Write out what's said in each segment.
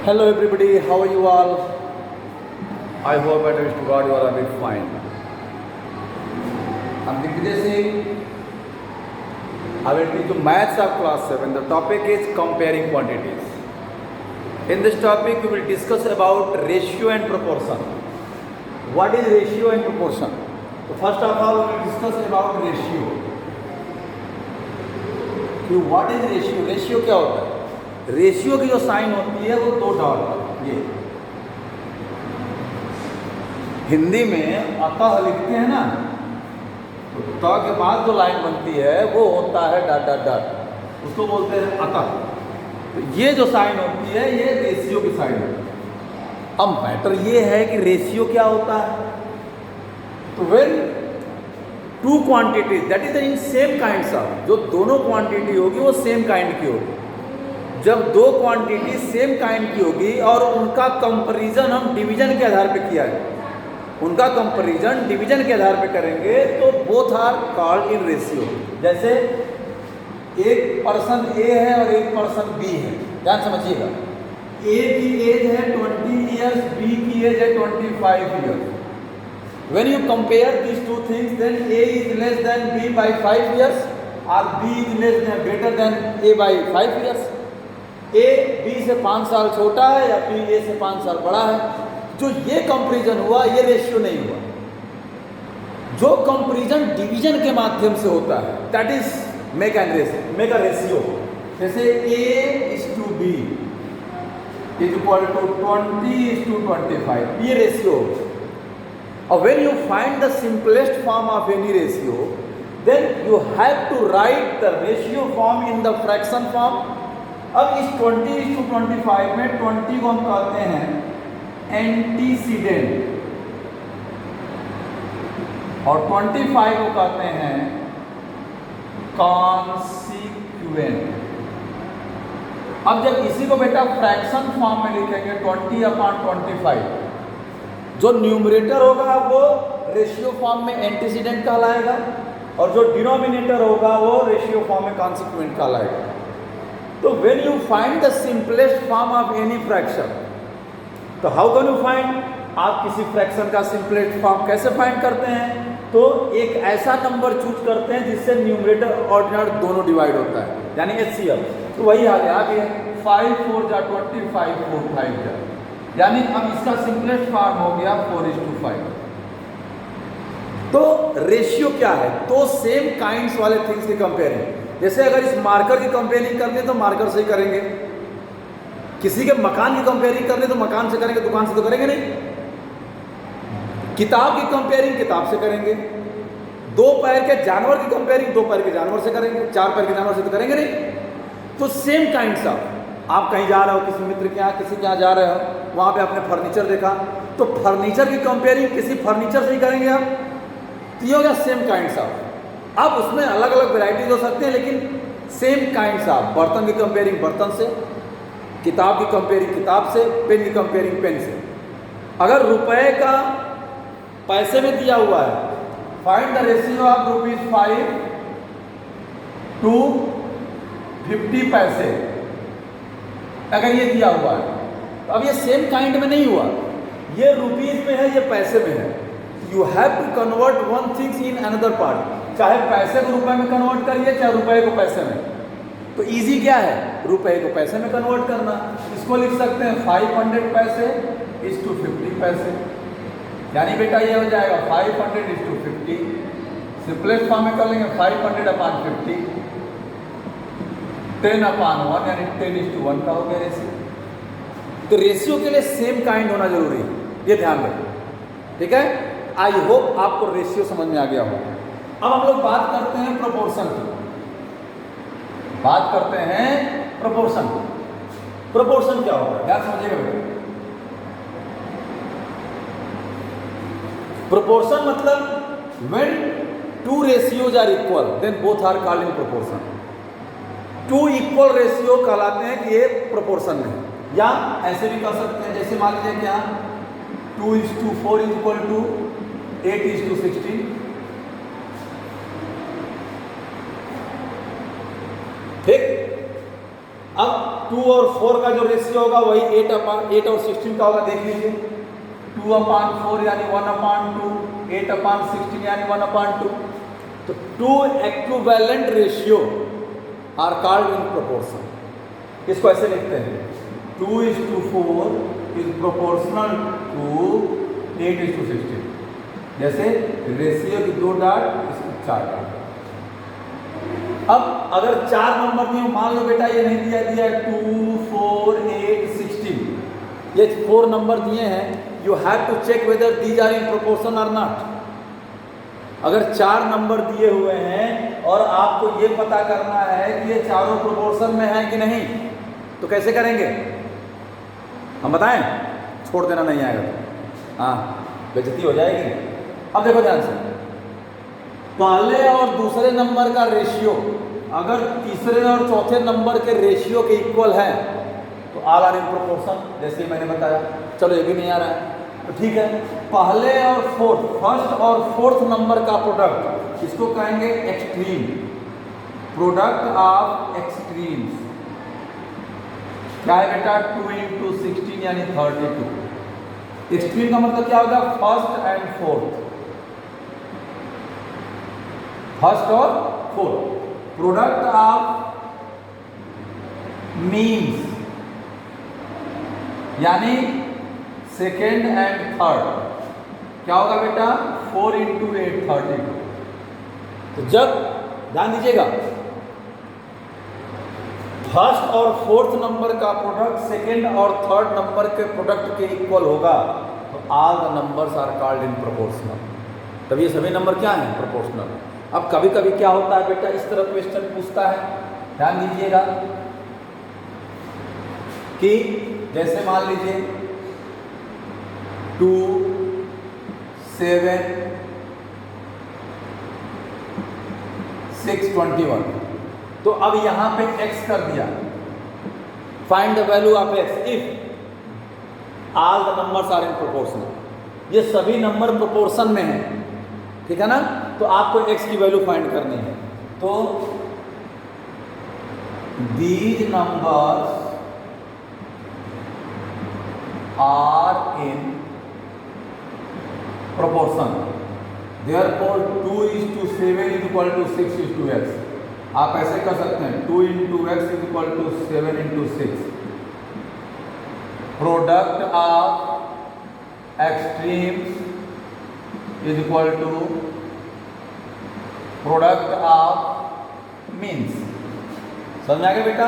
Hello everybody, how are you all? I hope at least God you all are very fine. I'm Digvijay Singh. I will teach you maths of class 7. The topic is comparing quantities. In this topic we will discuss about ratio and proportion. What is ratio and proportion? So first of all we will discuss about ratio. कि what is ratio? Ratio क्या होता है? Ratio की जो sign होती है वो दो डॉट, ये हिंदी में अतः लिखते हैं ना, तो त के बाद जो लाइन बनती है वो होता है डॉट डॉट डॉट, उसको बोलते हैं अतः। तो ये जो साइन होती है ये रेशियो की साइन होती है। अब मैटर ये है कि रेशियो क्या होता है। तो when two quantity that is in same kinds of, जो दोनों क्वांटिटी होगी वो सेम काइंड की होगी। जब दो क्वांटिटी सेम काइंड की होगी और उनका कंपैरिजन हम डिवीजन के आधार पे किया है, उनका कंपैरिजन डिवीजन के आधार पे करेंगे तो both are called in ratio. जैसे एक पर्सन ए है और एक पर्सन बी है, ध्यान समझिएगा। ए की एज है 20 ईयर्स, बी की एज है 25 years. When you compare these two things, then A is less than B by 5 years or B is less than greater than A by 5 years. A B से 5 साल छोटा है या B A से 5 साल बड़ा है। जो ये कंपैरिजन हुआ ये रेशियो नहीं हुआ। जो कंपैरिजन डिवीजन के माध्यम से होता है that is make a ratio. जैसे A is to B is equal to 20 is to 25, ये रेशियो। और when you find the simplest form of any ratio, then you have to write the ratio form in the fraction form. अब इस 20:25 में 20 को हम कहते हैं antecedent और 25 को कहते हैं कॉन्सिक्वेंट। अब जब इसी को बेटा फ्रैक्शन फॉर्म में लिखेंगे 20/25, जो न्यूमरेटर होगा वो रेशियो फॉर्म में एंटीसीडेंट कहलाएगा और जो डिनोमिनेटर होगा वो रेशियो फॉर्म में कॉन्सिक्वेंट कहलाएगा। तो when you find the simplest form of any fraction, तो हाउ कैन यू फाइंड, आप किसी फ्रैक्शन का सिंपलेस्ट फॉर्म कैसे फाइंड करते हैं? तो एक ऐसा नंबर चूज करते हैं जिससे न्यूमरेटर और डिनोमिनेटर दोनों डिवाइड होता है, यानी HCF। तो वही आ गया 5 4 जा 25 4 5 जा, यानी अब इसका सिंपलेस्ट फॉर्म हो गया 4:5। तो रेशियो क्या है? तो सेम काइंड्स वाले थिंग्स की कंपेयरिंग। जैसे अगर इस मार्कर की कंपेयरिंग करनी है तो मार्कर से ही करेंगे, किसी के मकान की कंपेयरिंग करनी है तो मकान से करेंगे, दुकान से तो करेंगे नहीं। किताब की कंपेयरिंग किताब से करेंगे, दो पैर के जानवर की कंपेयरिंग दो पैर के जानवर से करेंगे, चार पैर के जानवर से तो करेंगे नहीं। तो सेम काइंड्स ऑफ, आप कहीं जा रहे हो, किसी मित्र के यहाँ किसी के यहाँ जा रहे हो, वहाँ पे आपने फर्नीचर देखा तो फर्नीचर की कंपेयरिंग किसी फर्नीचर से ही करेंगे आप, तो ये हो गया सेम काइंड्स ऑफ। अब उसमें अलग अलग वैरायटीज हो सकते हैं लेकिन सेम काइंड्स ऑफ। बर्तन की कंपेयरिंग बर्तन से, किताब की कंपेयरिंग किताब से, पेन की कंपेयरिंग पेन से। अगर रुपए का पैसे में दिया हुआ है, find the ratio of ₹5 to 50 पैसे, अगर ये दिया हुआ है तो अब ये सेम काइंड में नहीं हुआ, ये रुपीज में है ये पैसे में है। You have to convert one things in another part, चाहे पैसे को रुपए में कन्वर्ट करिए चाहे रुपए को पैसे में। तो इजी क्या है, रुपए को पैसे में कन्वर्ट करना। इसको लिख सकते हैं 500 पैसे इज टू 50 पैसे, यानी बेटा ये हो जाएगा 500 इज टू 50। सिंपलेस्ट फॉर्म में कर लेंगे 500/50, 10/1 यानी 10:1 का हो गया रेशियो। तो रेशियो के लिए सेम काइंड होना जरूरी है, ये ध्यान रखें, ठीक है। आई होप आपको रेशियो समझ में आ गया हो। अब हम लोग बात करते हैं प्रोपोर्शन की, बात करते हैं प्रोपोर्शन की। प्रोपोर्शन क्या होगा, ध्यान समझिएगा बेटा। प्रोपोर्शन मतलब when two ratios are equal then both are called in proportion. Two equal ratio कहलाते हैं कि ये प्रोपोर्शन में, या ऐसे भी कह सकते हैं, जैसे मान लीजिए क्या 2:4 इज इक्वल टू 8:16। ठीक, अब 2 और 4 का जो रेशियो होगा वही 8 और 16 का होगा, देख लीजिए। 2/4 यानी 1/2, 8/16 यानी 1/2। तो 2 equivalent ratio are called in proportion. इसको ऐसे लिखते हैं 2:4 इज प्रोपोर्शनल टू 8:16। जैसे रेशियो की 2 डाट, इसकी 4 डाट। अब अगर 4 नंबर दिए, मान लो बेटा ये नहीं दिया 2, 4, 8, 16, ये 4 नंबर दिए हैं, you have to check whether these are in proportion or not. अगर 4 नंबर दिए हुए हैं और आपको ये पता करना है कि ये चारों प्रोपोर्शन में है कि नहीं, तो कैसे करेंगे हम बताएं? छोड़ देना, नहीं आएगा तो हाँ बेइज्जती हो जाएगी। अब देखो ध्यान से, पहले और दूसरे नंबर का रेशियो अगर तीसरे और चौथे नंबर के रेशियो के इक्वल है तो ऑल आर इन प्रोपोर्शन, जैसे मैंने बताया। चलो ये भी नहीं आ रहा है तो ठीक है, पहले और फोर्थ, फर्स्ट और फोर्थ नंबर का प्रोडक्ट, इसको कहेंगे एक्सट्रीम, प्रोडक्ट ऑफ एक्सट्रीम्स। क्या है बेटा? 2 × 16 यानी 32। एक्सट्रीम का मतलब क्या होगा? फर्स्ट एंड फोर्थ, फर्स्ट और फोर्थ। प्रोडक्ट ऑफ मीन्स यानी सेकेंड एंड थर्ड, क्या होगा बेटा? 4 × 8 32। तो जब ध्यान दीजिएगा, फर्स्ट और फोर्थ नंबर का प्रोडक्ट सेकेंड और थर्ड नंबर के प्रोडक्ट के इक्वल होगा तो all the numbers are called in proportional. तब ये सभी नंबर क्या हैं? प्रोपोर्शनल। अब कभी कभी क्या होता है बेटा, इस तरह क्वेश्चन पूछता है, ध्यान दीजिएगा कि जैसे मान लीजिए 2, 7, 6, 21। तो अब यहां पे x कर दिया, find the value of x if all the numbers are in proportional. ये सभी nंबर प्रोपोर्शन में है, ठीक है ना? तो आपको x की वैल्यू फाइंड करनी है। तो these numbers are in proportion, therefore 2:7 is equal to 6:x। आप ऐसे कर सकते हैं 2 × x is equal to 7 × 6। Product of extremes is equal to product of means. समझ आ गया बेटा?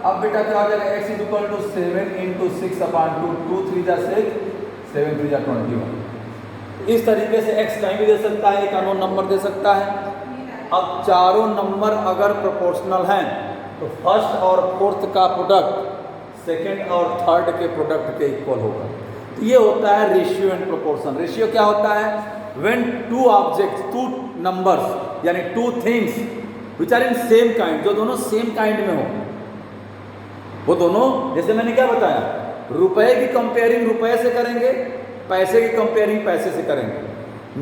अब बेटा क्या हो जाएगा? x इज इक्वल टू 7 × 6/2, 2 3 जा 6, 7 3 जा 21। इस तरीके से x कहीं भी दे सकता है, एक अननोन नंबर दे सकता है। अब चारों नंबर अगर प्रोपोर्शनल हैं तो फर्स्ट और फोर्थ का प्रोडक्ट सेकेंड और थर्ड के प्रोडक्ट के इक्वल होगा। तो ये होता है रेशियो एंड प्रोपोर्शन। रेशियो क्या होता है? व्हेन 2 ऑब्जेक्ट्स, 2 नंबर्स यानी 2 things which are in same kind, जो दोनों सेम काइंड में हो, वो दोनों, जैसे मैंने क्या बताया, रुपए की कंपेयरिंग रुपए से करेंगे, पैसे की कंपेयरिंग पैसे से करेंगे,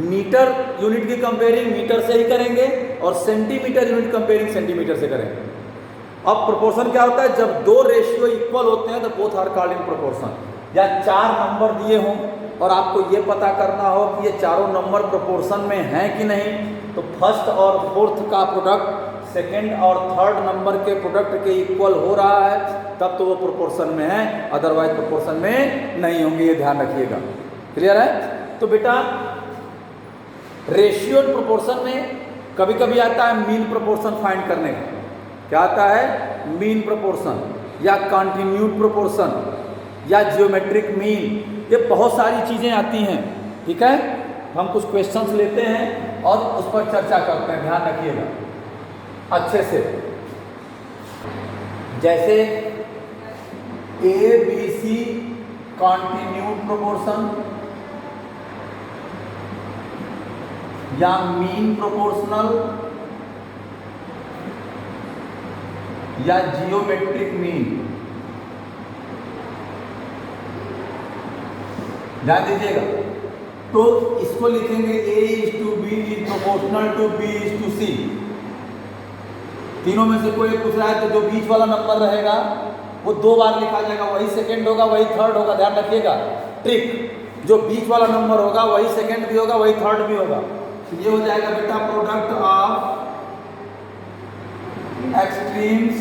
मीटर यूनिट की कंपेयरिंग मीटर से ही करेंगे और सेंटीमीटर यूनिट कंपेयरिंग सेंटीमीटर से करेंगे। अब प्रोपोर्शन क्या होता है? जब 2 रेशियो इक्वल होते हैं तो both are called in proportion. या 4 नंबर दिए हों और आपको ये पता करना हो कि ये चारों नंबर प्रोपोर्शन में हैं कि नहीं, तो फर्स्ट और फोर्थ का प्रोडक्ट सेकेंड और थर्ड नंबर के प्रोडक्ट के इक्वल हो रहा है तब तो वो प्रोपोर्शन में है, अदरवाइज प्रोपोर्शन में नहीं होंगे, ये ध्यान रखिएगा। क्लियर है? तो बेटा रेशियो और प्रोपोर्शन में कभी कभी आता है मीन प्रोपोर्शन फाइंड करने का। क्या आता है? मीन प्रोपोर्शन या कॉन्टिन्यूड प्रोपोर्शन या जियोमेट्रिक मीन, ये बहुत सारी चीज़ें आती हैं। ठीक है, हम कुछ क्वेश्चंस लेते हैं और उस पर चर्चा करते हैं, ध्यान रखिएगा अच्छे से। जैसे A B C continued proportion या मीन प्रोपोर्शनल या जियोमेट्रिक मीन। ध्यान दीजिएगा, तो इसको लिखेंगे A:B is proportional to B:C। तीनों में से कोई पूछ रहा है तो जो बीच वाला नंबर रहेगा वो 2 बार लिखा जाएगा, वही सेकेंड होगा, वही थर्ड होगा। ध्यान रखिएगा ट्रिक, जो बीच वाला नंबर होगा वही सेकेंड भी होगा, वही थर्ड भी होगा। तो ये हो जाएगा बेटा product of extremes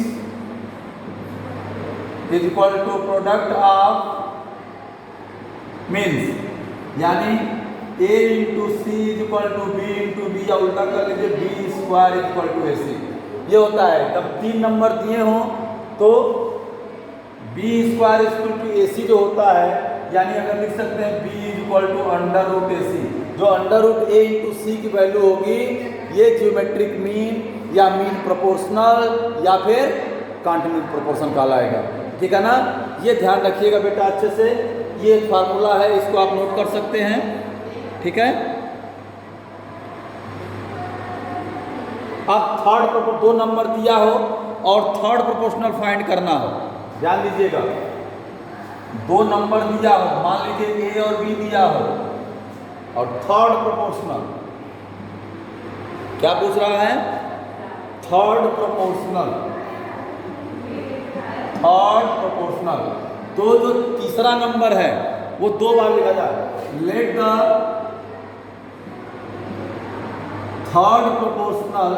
is equal to product of means, यानी a into C is equal to B into B, या उल्टा कर लीजिए B square is equal to A C. ये होता है जब 3 नंबर दिए हों तो B square is equal to A C जो होता है, यानी अगर लिख सकते हैं B is equal to under root A C, जो अंडर रूट ए इंटू सी की वैल्यू होगी ये ज्योमेट्रिक मीन या मीन प्रोपोर्शनल या फिर कॉन्टिन्यूस प्रोपोर्शन कहलाएगा। ठीक है ना, ये ध्यान रखिएगा बेटा अच्छे से। ये एक फार्मूला है, इसको आप नोट कर सकते हैं। ठीक है, अब थर्ड 2 नंबर दिया हो और थर्ड प्रोपोर्शनल फाइंड करना हो, ध्यान दीजिएगा 2 नंबर दिया हो, मान लीजिए ए और बी दिया हो और थर्ड प्रोपोर्शनल, क्या पूछ रहा है? Third proportional, third proportional. तो जो तीसरा नंबर है वो 2 बार लिखा जाए। Let the third proportional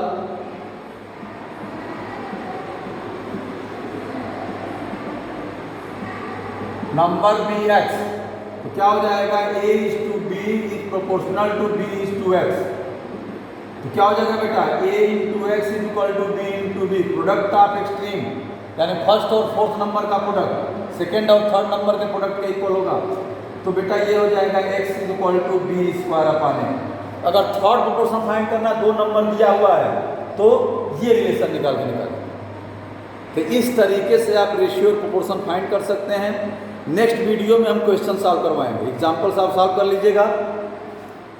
number b x, तो क्या हो जाएगा a is to b is proportional to b is to x. तो क्या हो जाएगा बेटा a into x is equal to B into b, product of extreme, यानी फर्स्ट और फोर्थ नंबर का प्रोडक्ट सेकेंड और थर्ड नंबर के प्रोडक्ट के इक्वल होगा। तो बेटा ये हो जाएगा x is equal to b square upon ए। अगर थर्ड प्रोपोर्शन फाइंड करना 2 नंबर दिया हुआ है तो ये रिलेशन निकाल के निकालें। तो इस तरीके से आप रेशियो प्रोपोर्शन फाइंड कर सकते हैं। नेक्स्ट वीडियो में हम क्वेश्चन सॉल्व करवाएंगे, एग्जाम्पल्स आप सॉल्व कर लीजिएगा।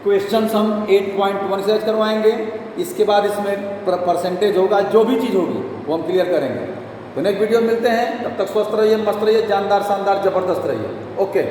क्वेश्चंस हम 8.1 से करवाएंगे, इसके बाद इसमें परसेंटेज होगा, जो भी चीज़ होगी वो हम क्लियर करेंगे। तो नेक्स्ट वीडियो मिलते हैं, तब तक स्वस्थ रहिए, मस्त रहिए, जानदार शानदार जबरदस्त रहिए। ओके।